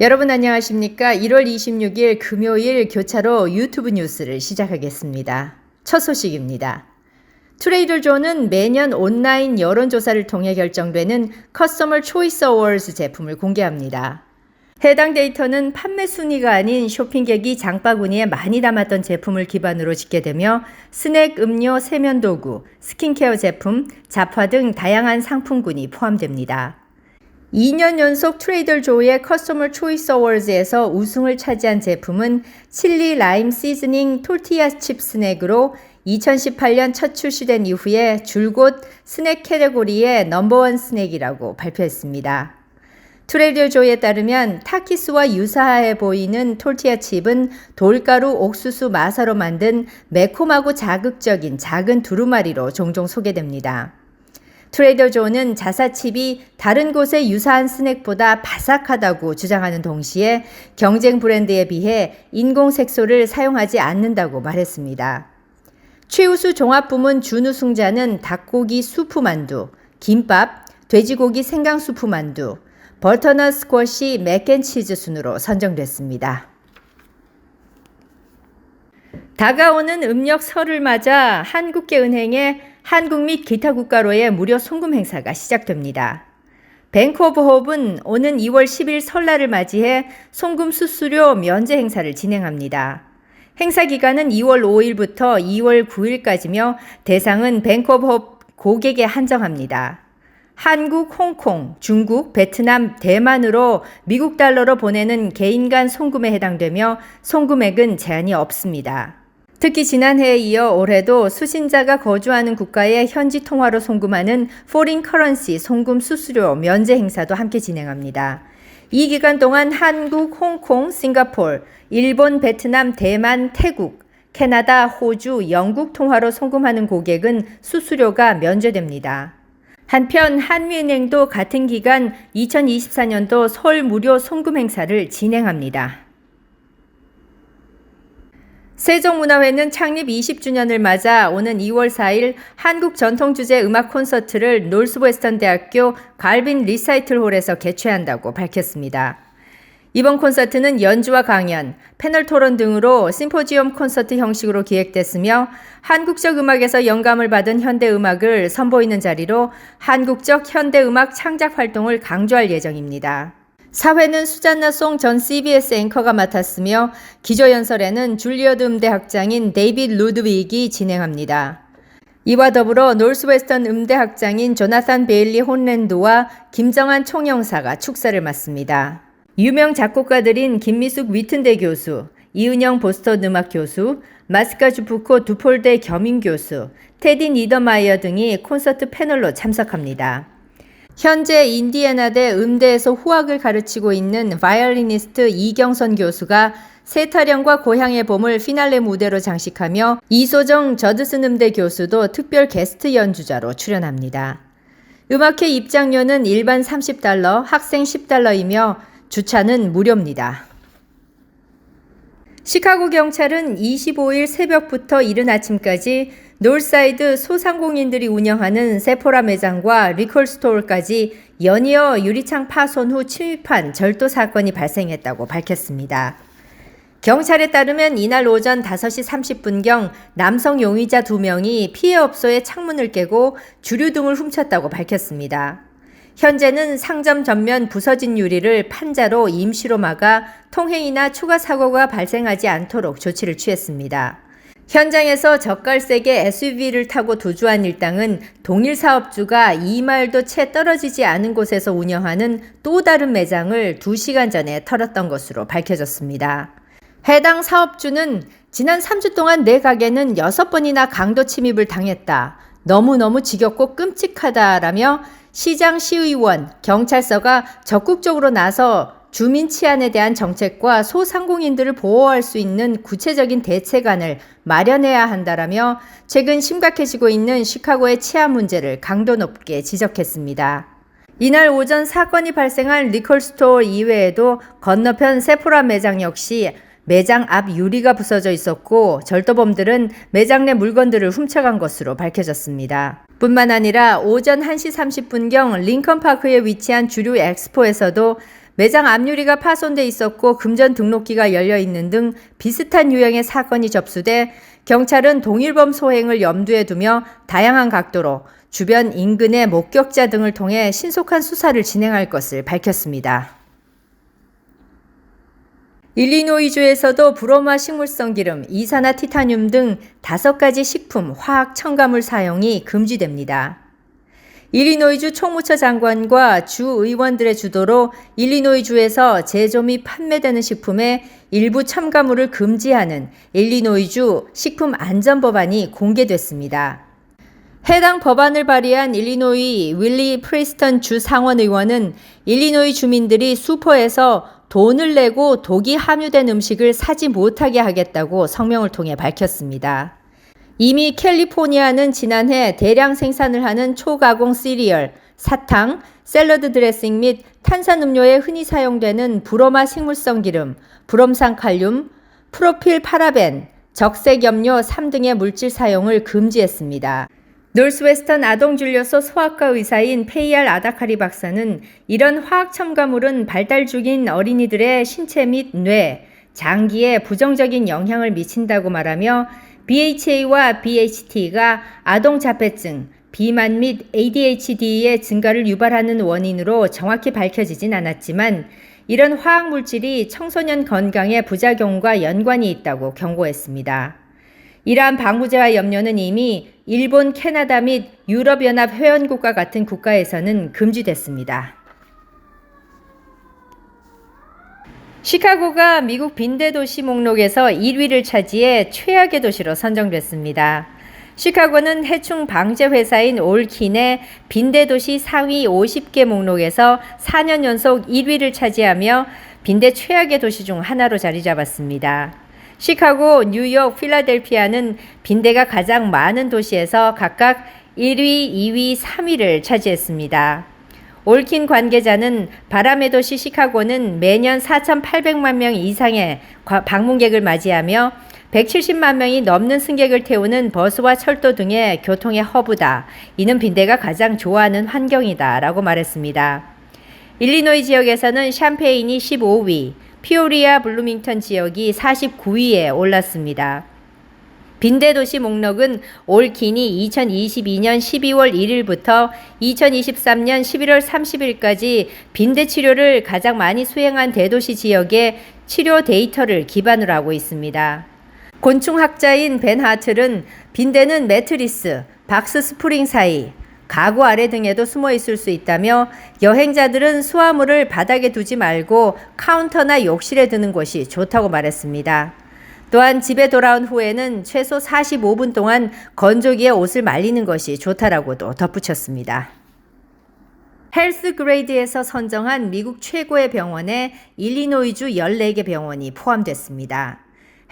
여러분 안녕하십니까? 1월 26일 금요일 교차로 유튜브 뉴스를 시작하겠습니다. 첫 소식입니다. 트레이더 조는 매년 온라인 여론조사를 통해 결정되는 커스터머 초이스 어워즈 제품을 공개합니다. 해당 데이터는 판매 순위가 아닌 쇼핑객이 장바구니에 많이 담았던 제품을 기반으로 집계되며 스낵, 음료, 세면도구, 스킨케어 제품, 잡화 등 다양한 상품군이 포함됩니다. 2년 연속 트레이더 조의 커스터머 초이스 어워즈에서 우승을 차지한 제품은 칠리 라임 시즈닝 토르티야 칩 스낵으로 2018년 첫 출시된 이후에 줄곧 스낵 캐테고리의 넘버원 스낵이라고 발표했습니다. 트레이더 조에 따르면 타키스와 유사해 보이는 토르티야 칩은 돌가루, 옥수수, 마사로 만든 매콤하고 자극적인 작은 두루마리로 종종 소개됩니다. 트레이더 조는 자사칩이 다른 곳의 유사한 스낵보다 바삭하다고 주장하는 동시에 경쟁 브랜드에 비해 인공 색소를 사용하지 않는다고 말했습니다. 최우수 종합부문 준우승자는 닭고기 수프 만두, 김밥, 돼지고기 생강 수프 만두, 버터넛 스쿼시 맥앤치즈 순으로 선정됐습니다. 다가오는 음력 설을 맞아 한국계은행의 한국 및 기타 국가로의 무료 송금 행사가 시작됩니다. 뱅크 오브 호흡은 오는 2월 10일 설날을 맞이해 송금 수수료 면제 행사를 진행합니다. 행사 기간은 2월 5일부터 2월 9일까지며 대상은 뱅크 오브 호흡 고객에 한정합니다. 한국, 홍콩, 중국, 베트남, 대만으로 미국 달러로 보내는 개인 간 송금에 해당되며 송금액은 제한이 없습니다. 특히 지난해에 이어 올해도 수신자가 거주하는 국가의 현지 통화로 송금하는 포린 커런시 송금 수수료 면제 행사도 함께 진행합니다. 이 기간 동안 한국, 홍콩, 싱가포르, 일본, 베트남, 대만, 태국, 캐나다, 호주, 영국 통화로 송금하는 고객은 수수료가 면제됩니다. 한편 한미은행도 같은 기간 2024년도 설 무료 송금 행사를 진행합니다. 세종문화회는 창립 20주년을 맞아 오는 2월 4일 한국 전통주제 음악 콘서트를 노스웨스턴 대학교 갈빈 리사이틀 홀에서 개최한다고 밝혔습니다. 이번 콘서트는 연주와 강연, 패널 토론 등으로 심포지엄 콘서트 형식으로 기획됐으며 한국적 음악에서 영감을 받은 현대음악을 선보이는 자리로 한국적 현대음악 창작 활동을 강조할 예정입니다. 사회는 수잔나 송 전 CBS 앵커가 맡았으며 기조연설에는 줄리어드 음대 학장인 데이빗 루드윅이 진행합니다. 이와 더불어 노스웨스턴 음대 학장인 조나산 베일리 혼랜드와 김정한 총영사가 축사를 맡습니다. 유명 작곡가들인 김미숙 위튼대 교수, 이은영 보스턴 음악 교수, 마스카 주프코 두폴대 겸임 교수, 테디 니더마이어 등이 콘서트 패널로 참석합니다. 현재 인디애나대 음대에서 후악을 가르치고 있는 바이올리니스트 이경선 교수가 세타령과 고향의 봄을 피날레 무대로 장식하며 이소정 저드슨 음대 교수도 특별 게스트 연주자로 출연합니다. 음악회 입장료는 일반 $30, 학생 $10이며 주차는 무료입니다. 시카고 경찰은 25일 새벽부터 이른 아침까지 놀사이드 소상공인들이 운영하는 세포라 매장과 리컬 스토어까지 연이어 유리창 파손 후 침입한 절도 사건이 발생했다고 밝혔습니다. 경찰에 따르면 이날 오전 5시 30분경 남성 용의자 2명이 피해업소의 창문을 깨고 주류 등을 훔쳤다고 밝혔습니다. 현재는 상점 전면 부서진 유리를 판자로 임시로 막아 통행이나 추가 사고가 발생하지 않도록 조치를 취했습니다. 현장에서 젓갈색의 SUV를 타고 도주한 일당은 동일 사업주가 2마일도 채 떨어지지 않은 곳에서 운영하는 또 다른 매장을 2시간 전에 털었던 것으로 밝혀졌습니다. 해당 사업주는 지난 3주 동안 내 가게는 6번이나 강도 침입을 당했다. 너무너무 지겹고 끔찍하다라며 시장, 시의원, 경찰서가 적극적으로 나서 주민 치안에 대한 정책과 소상공인들을 보호할 수 있는 구체적인 대책안을 마련해야 한다라며 최근 심각해지고 있는 시카고의 치안 문제를 강도 높게 지적했습니다. 이날 오전 사건이 발생한 리컬스토어 이외에도 건너편 세포라 매장 역시 매장 앞 유리가 부서져 있었고 절도범들은 매장 내 물건들을 훔쳐간 것으로 밝혀졌습니다. 뿐만 아니라 오전 1시 30분경 링컨파크에 위치한 주류 엑스포에서도 매장 앞유리가 파손돼 있었고 금전 등록기가 열려 있는 등 비슷한 유형의 사건이 접수돼 경찰은 동일범 소행을 염두에 두며 다양한 각도로 주변 인근의 목격자 등을 통해 신속한 수사를 진행할 것을 밝혔습니다. 일리노이주에서도 브로마 식물성 기름, 이산화티타늄 등 5가지 식품, 화학 첨가물 사용이 금지됩니다. 일리노이주 총무처 장관과 주 의원들의 주도로 일리노이주에서 제조 및 판매되는 식품에 일부 첨가물을 금지하는 일리노이주 식품안전법안이 공개됐습니다. 해당 법안을 발의한 일리노이 윌리 프리스턴 주 상원의원은 일리노이 주민들이 슈퍼에서 돈을 내고 독이 함유된 음식을 사지 못하게 하겠다고 성명을 통해 밝혔습니다. 이미 캘리포니아는 지난해 대량 생산을 하는 초가공 시리얼, 사탕, 샐러드 드레싱 및 탄산음료에 흔히 사용되는 브로마 식물성 기름, 브롬산 칼륨, 프로필 파라벤, 적색염료 3등의 물질 사용을 금지했습니다. 노스웨스턴 아동진료소 소아과 의사인 페이알 아다카리 박사는 이런 화학 첨가물은 발달 중인 어린이들의 신체 및 뇌, 장기에 부정적인 영향을 미친다고 말하며 BHA와 BHT가 아동 자폐증, 비만 및 ADHD의 증가를 유발하는 원인으로 정확히 밝혀지진 않았지만 이런 화학 물질이 청소년 건강에 부작용과 연관이 있다고 경고했습니다. 이러한 방부제와 염료는 이미 일본, 캐나다 및 유럽연합 회원국과 같은 국가에서는 금지됐습니다. 시카고가 미국 빈대 도시 목록에서 1위를 차지해 최악의 도시로 선정됐습니다. 시카고는 해충 방제 회사인 올킨의 빈대 도시 상위 50개 목록에서 4년 연속 1위를 차지하며 빈대 최악의 도시 중 하나로 자리 잡았습니다. 시카고, 뉴욕, 필라델피아는 빈대가 가장 많은 도시에서 각각 1위, 2위, 3위를 차지했습니다. 올킨 관계자는 바람의 도시 시카고는 매년 4,800만 명 이상의 방문객을 맞이하며 170만 명이 넘는 승객을 태우는 버스와 철도 등의 교통의 허브다. 이는 빈대가 가장 좋아하는 환경이다 라고 말했습니다. 일리노이 지역에서는 샴페인이 15위, 피오리아 블루밍턴 지역이 49위에 올랐습니다. 빈대도시 목록은 올킨이 2022년 12월 1일부터 2023년 11월 30일까지 빈대 치료를 가장 많이 수행한 대도시 지역의 치료 데이터를 기반으로 하고 있습니다. 곤충학자인 벤 하틀은 빈대는 매트리스, 박스 스프링 사이, 가구 아래 등에도 숨어 있을 수 있다며 여행자들은 수화물을 바닥에 두지 말고 카운터나 욕실에 두는 것이 좋다고 말했습니다. 또한 집에 돌아온 후에는 최소 45분 동안 건조기에 옷을 말리는 것이 좋다라고도 덧붙였습니다. 헬스그레이드에서 선정한 미국 최고의 병원에 일리노이주 14개 병원이 포함됐습니다.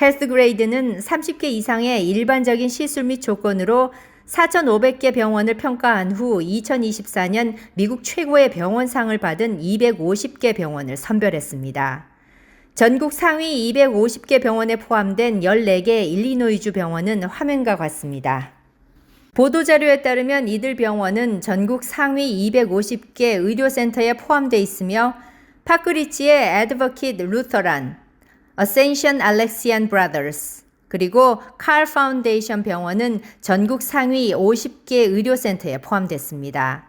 헬스그레이드는 30개 이상의 일반적인 시술 및 조건으로 4,500개 병원을 평가한 후 2024년 미국 최고의 병원상을 받은 250개 병원을 선별했습니다. 전국 상위 250개 병원에 포함된 14개 일리노이주 병원은 화면과 같습니다. 보도자료에 따르면 이들 병원은 전국 상위 250개 의료센터에 포함되어 있으며 파크리치의 애드버킷 루터란, 어센션 알렉시안 브라더스, 그리고 칼 파운데이션 병원은 전국 상위 50개 의료센터에 포함됐습니다.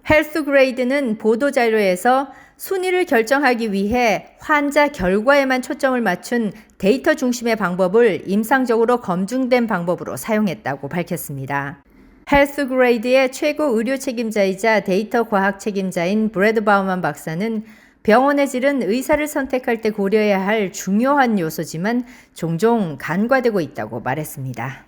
헬스그레이드는 보도자료에서 순위를 결정하기 위해 환자 결과에만 초점을 맞춘 데이터 중심의 방법을 임상적으로 검증된 방법으로 사용했다고 밝혔습니다. 헬스그레이드의 최고 의료 책임자이자 데이터 과학 책임자인 브래드 바우만 박사는 병원의 질은 의사를 선택할 때 고려해야 할 중요한 요소지만 종종 간과되고 있다고 말했습니다.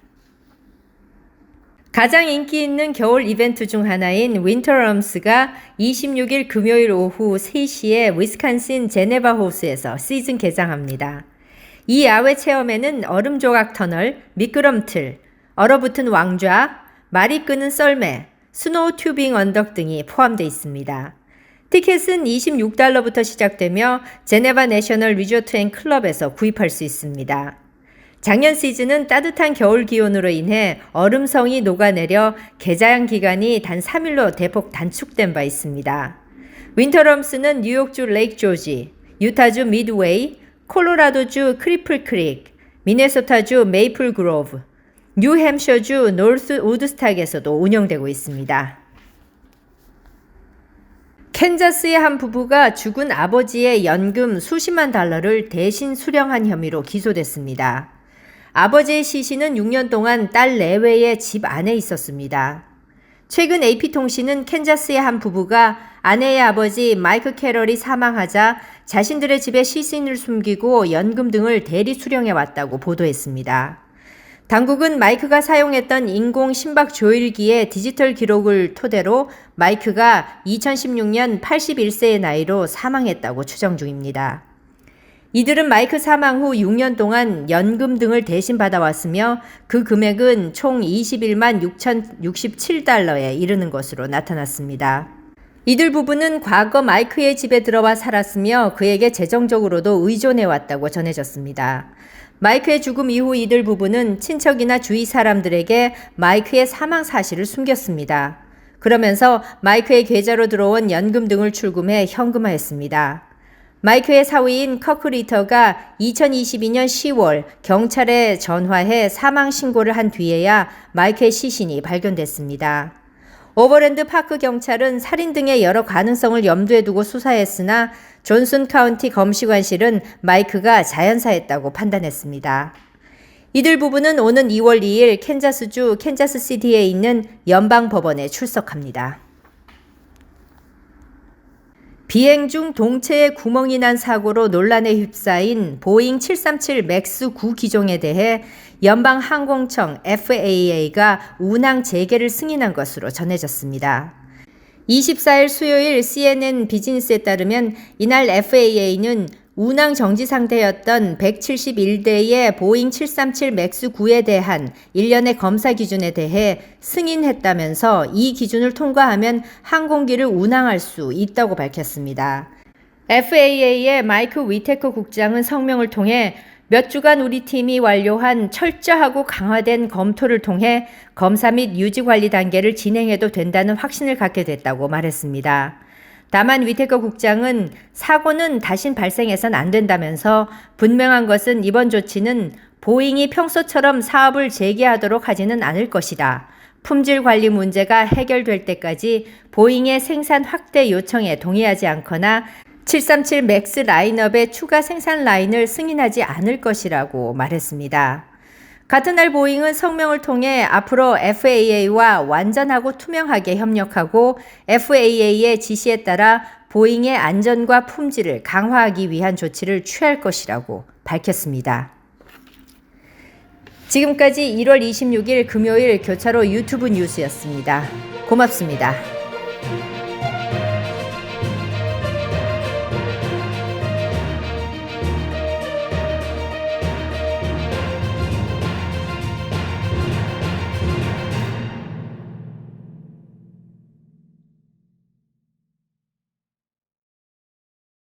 가장 인기 있는 겨울 이벤트 중 하나인 윈터럼스가 26일 금요일 오후 3시에 위스콘신 제네바 호수에서 시즌 개장합니다. 이 야외 체험에는 얼음 조각 터널, 미끄럼틀, 얼어붙은 왕좌, 말이 끄는 썰매, 스노우 튜빙 언덕 등이 포함되어 있습니다. 티켓은 $26부터 시작되며 제네바 내셔널 리조트 앤 클럽에서 구입할 수 있습니다. 작년 시즌은 따뜻한 겨울 기온으로 인해 얼음성이 녹아내려 개장 기간이 단 3일로 대폭 단축된 바 있습니다. 윈터럼스는 뉴욕주 레이크 조지, 유타주 미드웨이, 콜로라도주 크리플 크릭, 미네소타주 메이플 그로브, 뉴햄셔주 노스 우드스탁에서도 운영되고 있습니다. 캔자스의 한 부부가 죽은 아버지의 연금 수십만 달러를 대신 수령한 혐의로 기소됐습니다. 아버지의 시신은 6년 동안 딸 내외의 집 안에 있었습니다. 최근 AP통신은 캔자스의 한 부부가 아내의 아버지 마이크 캐럴이 사망하자 자신들의 집에 시신을 숨기고 연금 등을 대리 수령해 왔다고 보도했습니다. 당국은 마이크가 사용했던 인공 심박 조일기의 디지털 기록을 토대로 마이크가 2016년 81세의 나이로 사망했다고 추정 중입니다. 이들은 마이크 사망 후 6년 동안 연금 등을 대신 받아왔으며 그 금액은 총 21만 6,067달러에 이르는 것으로 나타났습니다. 이들 부부는 과거 마이크의 집에 들어와 살았으며 그에게 재정적으로도 의존해왔다고 전해졌습니다. 마이크의 죽음 이후 이들 부부는 친척이나 주위 사람들에게 마이크의 사망 사실을 숨겼습니다. 그러면서 마이크의 계좌로 들어온 연금 등을 출금해 현금화했습니다. 마이크의 사위인 커크 리터가 2022년 10월 경찰에 전화해 사망 신고를 한 뒤에야 마이크의 시신이 발견됐습니다. 오버랜드 파크 경찰은 살인 등의 여러 가능성을 염두에 두고 수사했으나 존슨 카운티 검시관실은 마이크가 자연사했다고 판단했습니다. 이들 부부는 오는 2월 2일 캔자스주 캔자스시티에 있는 연방법원에 출석합니다. 비행 중 동체에 구멍이 난 사고로 논란에 휩싸인 보잉 737 맥스 9 기종에 대해 연방항공청 FAA가 운항 재개를 승인한 것으로 전해졌습니다. 24일 수요일 CNN 비즈니스에 따르면 이날 FAA는 운항 정지 상태였던 171대의 보잉 737 맥스 9에 대한 일련의 검사 기준에 대해 승인했다면서 이 기준을 통과하면 항공기를 운항할 수 있다고 밝혔습니다. FAA의 마이크 위테커 국장은 성명을 통해 몇 주간 우리 팀이 완료한 철저하고 강화된 검토를 통해 검사 및 유지 관리 단계를 진행해도 된다는 확신을 갖게 됐다고 말했습니다. 다만 위테커 국장은 사고는 다신 발생해선 안 된다면서 분명한 것은 이번 조치는 보잉이 평소처럼 사업을 재개하도록 하지는 않을 것이다. 품질 관리 문제가 해결될 때까지 보잉의 생산 확대 요청에 동의하지 않거나 737 맥스 라인업의 추가 생산 라인을 승인하지 않을 것이라고 말했습니다. 같은 날 보잉은 성명을 통해 앞으로 FAA와 완전하고 투명하게 협력하고 FAA의 지시에 따라 보잉의 안전과 품질을 강화하기 위한 조치를 취할 것이라고 밝혔습니다. 지금까지 1월 26일 금요일 교차로 유튜브 뉴스였습니다. 고맙습니다.